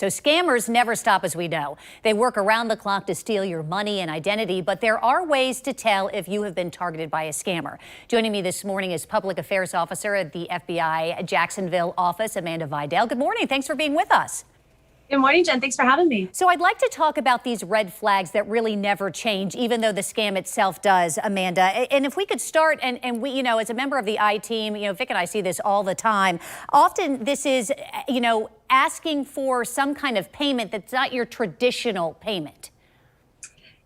So scammers never stop, as we know. They work around the clock to steal your money and identity, but there are ways to tell if you have been targeted by a scammer. Joining me this morning is Public Affairs Officer at the FBI Jacksonville office, Amanda Videll. Good morning. Thanks for being with us. Good morning, Jen. Thanks for having me. So I'd like to talk about these red flags that really never change, even though the scam itself does, Amanda. And if we could start, and we, as a member of the I team, Vic and I see this all the time. Often this is, asking for some kind of payment that's not your traditional payment.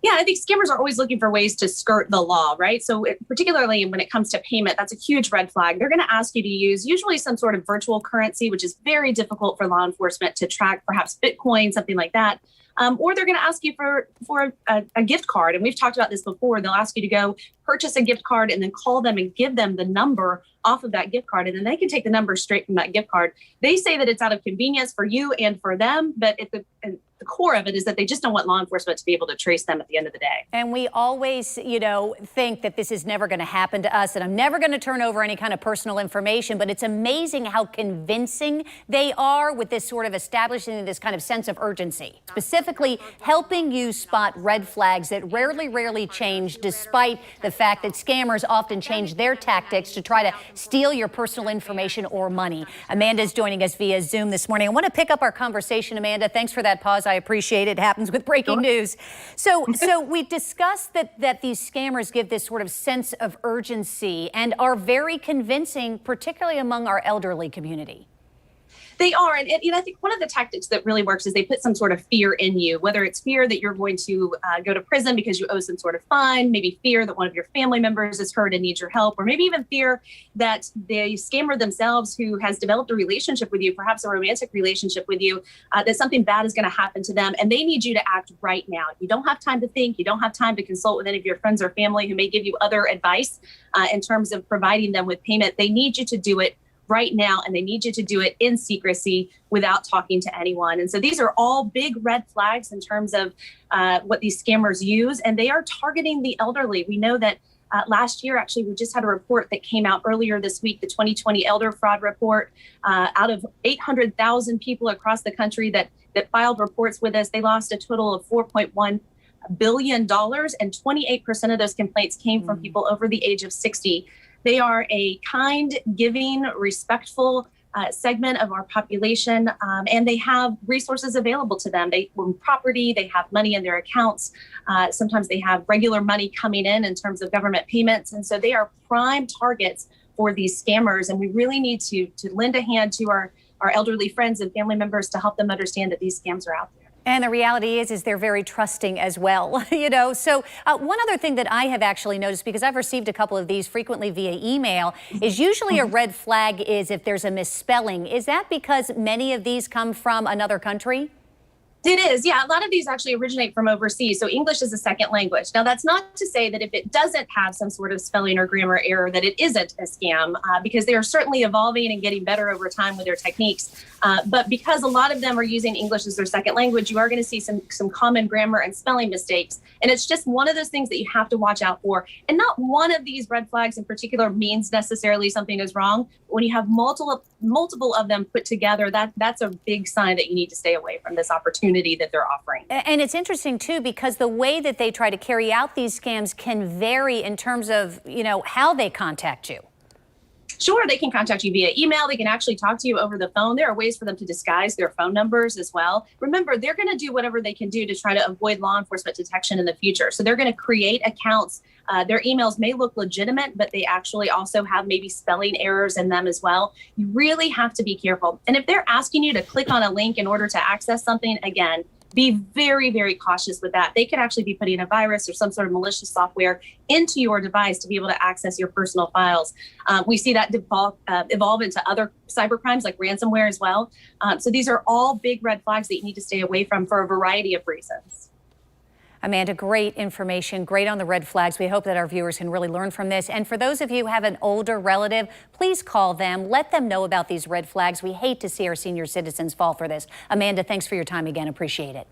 Yeah, I think scammers are always looking for ways to skirt the law, right? So particularly when it comes to payment, that's a huge red flag. They're going to ask you to use usually some sort of virtual currency, which is very difficult for law enforcement to track, perhaps Bitcoin, something like that. Or they're going to ask you for a gift card. And we've talked about this before. They'll ask you to go purchase a gift card and then call them and give them the number off of that gift card. And then they can take the number straight from that gift card. They say that it's out of convenience for you and for them. But at the core of it is that they just don't want law enforcement to be able to trace them at the end of the day. And we always, think that this is never going to happen to us, and I'm never going to turn over any kind of personal information. But it's amazing how convincing they are with this sort of establishing this kind of sense of urgency, specifically helping you spot red flags that rarely change, despite the fact that scammers often change their tactics to try to steal your personal information or money. Amanda's joining us via Zoom this morning. I want to pick up our conversation, Amanda. Thanks for that pause. I appreciate it. It happens with breaking news. So we discussed that these scammers give this sort of sense of urgency and are very convincing, particularly among our elderly community. They are. And I think one of the tactics that really works is they put some sort of fear in you, whether it's fear that you're going to go to prison because you owe some sort of fine, maybe fear that one of your family members is hurt and needs your help, or maybe even fear that the scammer themselves, who has developed a relationship with you, perhaps a romantic relationship with you, that something bad is going to happen to them. And they need you to act right now. You don't have time to think. You don't have time to consult with any of your friends or family who may give you other advice in terms of providing them with payment. They need you to do it right now, and they need you to do it in secrecy without talking to anyone. And so these are all big red flags in terms of what these scammers use, and they are targeting the elderly. We know that last year, actually, we just had a report that came out earlier this week, the 2020 Elder Fraud Report. Out of 800,000 people across the country that filed reports with us, they lost a total of $4.1 billion, and 28% of those complaints came from people over the age of 60. They are a kind, giving, respectful segment of our population, and they have resources available to them. They own property, they have money in their accounts. Sometimes they have regular money coming in terms of government payments. And so they are prime targets for these scammers. And we really need to lend a hand to our elderly friends and family members to help them understand that these scams are out there. And the reality is they're very trusting as well, So one other thing that I have actually noticed, because I've received a couple of these frequently via email, is usually a red flag is if there's a misspelling. Is that because many of these come from another country? It is. Yeah. A lot of these actually originate from overseas. So English is a second language. Now, that's not to say that if it doesn't have some sort of spelling or grammar error, that it isn't a scam, because they are certainly evolving and getting better over time with their techniques. But because a lot of them are using English as their second language, you are going to see some common grammar and spelling mistakes. And it's just one of those things that you have to watch out for. And not one of these red flags in particular means necessarily something is wrong. When you have multiple of them put together, that's a big sign that you need to stay away from this opportunity that they're offering. And it's interesting, too, because the way that they try to carry out these scams can vary in terms of, how they contact you. Sure, they can contact you via email. They can actually talk to you over the phone. There are ways for them to disguise their phone numbers as well. Remember, they're going to do whatever they can do to try to avoid law enforcement detection in the future. So they're going to create accounts. Their emails may look legitimate, but they actually also have maybe spelling errors in them as well. You really have to be careful. And if they're asking you to click on a link in order to access something, again, be very, very cautious with that. They could actually be putting a virus or some sort of malicious software into your device to be able to access your personal files. We see that evolve into other cybercrimes like ransomware as well. So these are all big red flags that you need to stay away from for a variety of reasons. Amanda, great information, great on the red flags. We hope that our viewers can really learn from this. And for those of you who have an older relative, please call them. Let them know about these red flags. We hate to see our senior citizens fall for this. Amanda, thanks for your time again. Appreciate it.